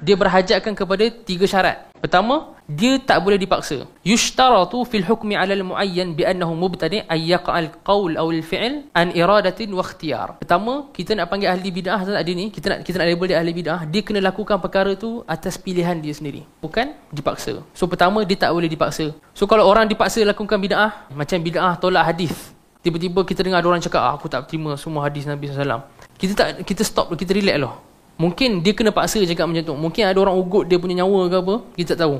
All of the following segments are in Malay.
Dia berhajatkan kepada 3 syarat. Pertama, dia tak boleh dipaksa. Yushtaratu fil hukmi 'ala al-mu'ayyan bi annahu mubtadi' ay yaqa'al qaul aw al-fi'l an iradatin wa ikhtiyar. Pertama, kita nak panggil ahli bid'ah tak ada ni, kita nak label dia ahli bid'ah, dia kena lakukan perkara tu atas pilihan dia sendiri, bukan dipaksa. So pertama, dia tak boleh dipaksa. So kalau orang dipaksa lakukan bid'ah, macam bid'ah tolak hadis, tiba-tiba kita dengar ada orang cakap, aku tak terima semua hadis Nabi SAW, kita stop, kita relax lah. Mungkin dia kena paksa cakap macam tu. Mungkin ada orang ugut dia punya nyawa ke apa, kita tak tahu.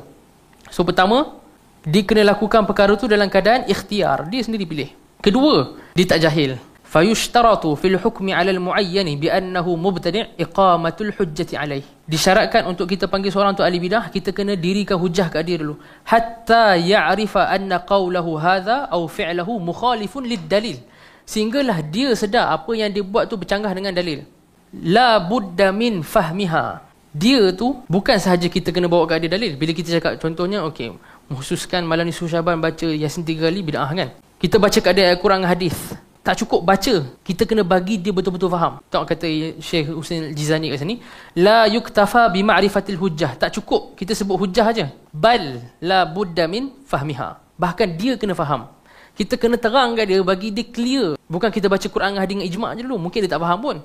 So pertama, dia kena lakukan perkara tu dalam keadaan ikhtiar, dia sendiri pilih. Kedua, dia tak jahil. Fayushtaratu fil hukmi 'ala al-mu'ayyan bi annahu mubtadi' iqamatul hujjati alaih. Disyaratkan untuk kita panggil seorang tu ahli bidah, kita kena dirikan hujah kat dia dulu. Hatta ya'rifa anna qawlahu hadha aw fi'luhu mukhalifun lid-dalil. Sehinggalah dia sedar apa yang dia buat tu bercanggah dengan dalil. La budda min fahmiha. Dia tu bukan sahaja kita kena bawa kat dia dalil. Bila kita cakap contohnya, okey, mengkhususkan malam nisfu Syaban baca Yasin 3 kali bid'ah kan. Kita baca kat dia Al-Quran hadis. Tak cukup baca, kita kena bagi dia betul-betul faham. Tak kata Syekh Husain Al-Jizani kat sini, la yuktafa bi ma'rifatil hujjah. Tak cukup kita sebut hujjah aja. Bal la budda min fahmiha. Bahkan dia kena faham. Kita kena terang kat dia, bagi dia clear. Bukan kita baca Quran hadis dengan ijma' je dulu. Mungkin dia tak faham pun.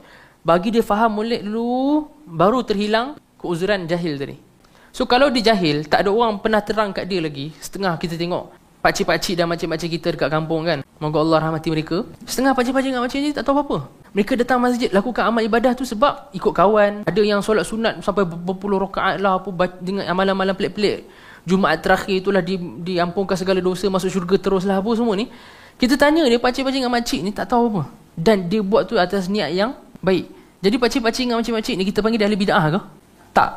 Bagi dia faham molek dulu, baru terhilang keuzuran jahil tadi. So kalau dia jahil, tak ada orang pernah terang kat dia lagi. Setengah kita tengok pakcik-pakcik dan makcik-makcik kita dekat kampung kan, moga Allah rahmati mereka. Setengah pakcik-pakcik dan makcik ni tak tahu apa-apa. Mereka datang masjid, lakukan amal ibadah tu sebab ikut kawan. Ada yang solat sunat sampai berpuluh rakaat lah, apa, dengan amalan-amalan pelik-pelik. Jumaat terakhir itulah diampunkan segala dosa, masuk syurga teruslah, apa semua ni. Kita tanya dia, pakcik-pakcik dengan makcik ni tak tahu apa. Dan dia buat tu atas niat yang baik. Jadi pakcik-pakcik dengan makcik-makcik ni kita panggil dia ahli bid'ah ke? Tak.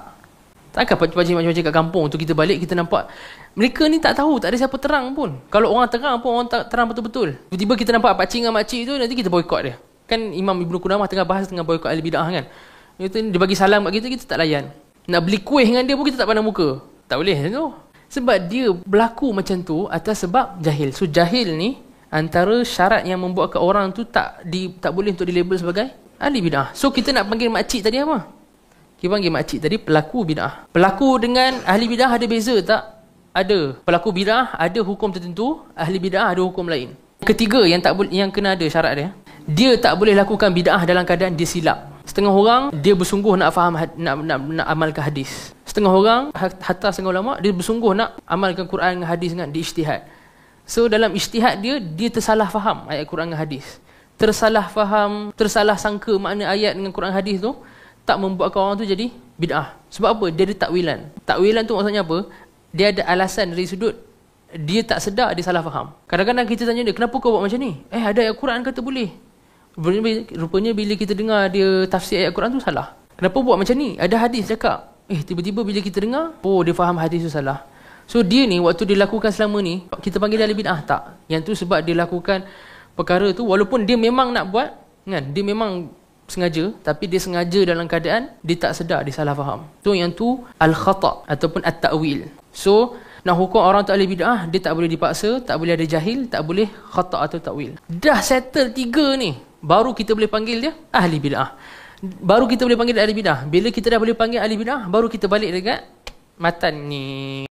Takkan pakcik-pakcik kat kampung tu kita balik, kita nampak mereka ni tak tahu, tak ada siapa terang pun. Kalau orang terang pun, orang tak terang betul-betul. Tiba-tiba kita nampak pakcik dengan makcik tu, nanti kita boykot dia. Kan Imam Ibn Qudamah tengah bahas tengah boykot ahli bid'ah kan. Dia bagi salam kat kita, kita tak layan. Nak beli kuih dengan dia pun kita tak pandang muka. Tak boleh tu. Sebab dia berlaku macam tu atas sebab jahil. So jahil ni antara syarat yang membuatkan orang tu tak boleh untuk dilabel sebagai ahli bid'ah. So kita nak panggil makcik tadi apa? Kita panggil makcik tadi pelaku bid'ah. Pelaku dengan ahli bid'ah ada beza tak? Ada. Pelaku bid'ah ada hukum tertentu, ahli bid'ah ada hukum lain. Ketiga yang kena ada syarat dia. Dia tak boleh lakukan bid'ah dalam keadaan dia silap. Setengah orang dia bersungguh nak faham nak amalkan hadis. Setengah orang, hatta setengah ulama, dia bersungguh nak amalkan Quran dengan hadis dengan ijtihad. So dalam ijtihad dia tersalah faham ayat Quran dengan hadis. Tersalah faham, tersalah sangka makna ayat dengan Quran hadis tu, tak membuatkan orang tu jadi bid'ah. Sebab apa? Dia ada takwilan. Takwilan tu maksudnya apa? Dia ada alasan dari sudut dia tak sedar, dia salah faham. Kadang-kadang kita tanya dia, kenapa kau buat macam ni? Ada ayat Quran kata boleh. Rupanya bila kita dengar dia tafsir ayat Quran tu salah. Kenapa buat macam ni? Ada hadis cakap. Tiba-tiba bila kita dengar, dia faham hadis tu salah. So dia ni waktu dia lakukan selama ni, kita panggil dia ahli bid'ah tak? Yang tu sebab dia lakukan perkara tu walaupun dia memang nak buat kan, dia memang sengaja, tapi dia sengaja dalam keadaan dia tak sedar, dia salah faham. So yang tu al-khata' ataupun at-ta'wil. So nak hukum orang tu ahli bid'ah, dia tak boleh dipaksa, tak boleh ada jahil, tak boleh khata' atau ta'wil. Dah settle 3 ni, baru kita boleh panggil dia ahli bid'ah. Baru kita boleh panggil dia ahli bid'ah. Bila kita dah boleh panggil ahli bid'ah, baru kita balik dekat matan ni.